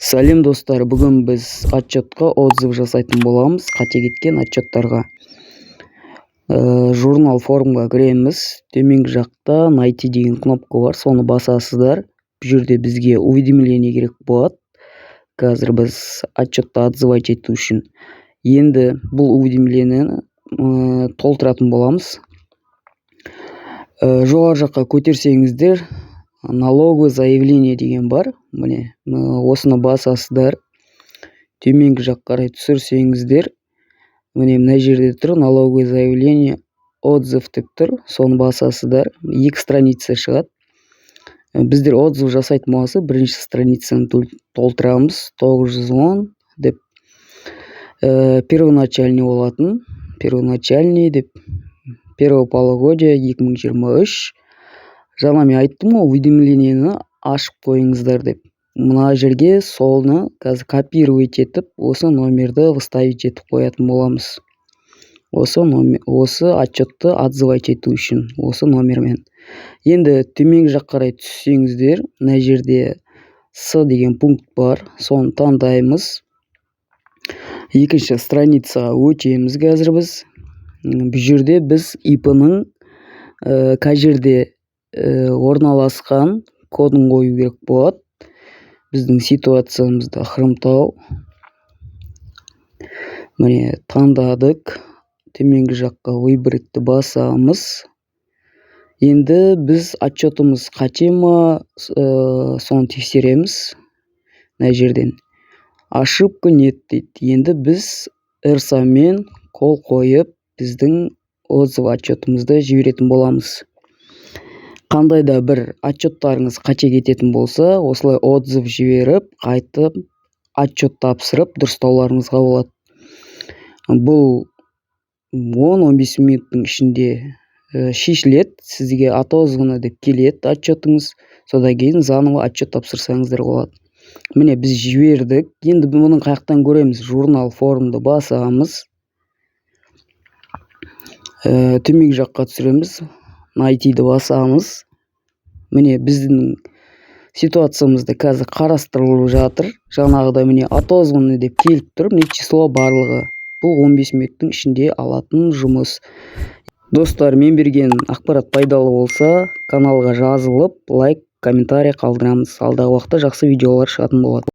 Сәлем достар, бүгін біз отчетқа отзыв жасайтын боламыз, қате кеткен отчеттарға. Журнал формға кіреміз. Төменгі жақта найти деген кнопка бар, соны басасыздар. Бұл жерде бізге уведомление керек болады. Қазір біз отчетты отзывать ету үшін. Енді бұл уведомлениені толтыратын боламыз. Жоғары жаққа көтерсеңіздер, налоговое заявление деген бар. Міне, осыны басасыздар. Төменгі жаққа қарай түсірсеңіздер, міне мына жерде тұр, налоговое заявление, отзыв деп тұр. Соны басасыздар. 2 страница шығады. Біздер отзыв жасайтын болса, бірінші страницаны толтырамыз. 910 деп. Первоначальный болатын. Первоначальный деп. Первое полугодие 2023. Жаңа мен айттым ғой, уведомлениені ашып қойыңыздар деп. Мына жерге солны қазір копировать етіп, осы номерді выставить етіп қоятын боламыз. Осы отчетты отзывать ету үшін, осы номермен. Енді төменгі жаққа қарай түссеңіздер, мына жерде С деген пункт бар, соны таңдаймыз. Екінші страницаға өтеміз қазір біз. Бұл жерде біз ИП-ның қай жерде орналасқан кодын қою керек болады. Біздің ситуациямызда Хромтау. Міне таңдадық. Төменгі жаққа выборды басамыз. Енді біз отчетымыз қате ма, соны тексереміз. Мына жерден ошибка нет дейді. Енді біз РСА-мен қол қойып, біздің отзыв отчетымызды жіберетін боламыз. Қандай да бір отчеттарыңыз қате кететін болса, осылай отзыв жіберіп, қайтып отчет тапсырып, дұрыстауларыңызға болады. Бұл 10-15 минуттың ішінде шешіледі. Сізге отозваны деп келеді отчетыңыз. Содан кейін заново отчет тапсырсаңыздар болады. Міне біз жібердік. Енді бұның қаяқтан көреміз? Журнал формды басамыз. Төменгі жаққа түсіреміз. Найтиді басамыз. Міне біздің ситуациямызда қазір қарастырылып жатыр. Жаңағыда міне отозваны деп келіп тұр. Міне число барлығы. Бұл 15 минуттың ішінде алатын жұмыс. Достар, мен берген ақпарат пайдалы болса, каналға жазылып, лайк, комментарий қалдырамыз. Алдағы уақытта жақсы видеолар шығатын болады.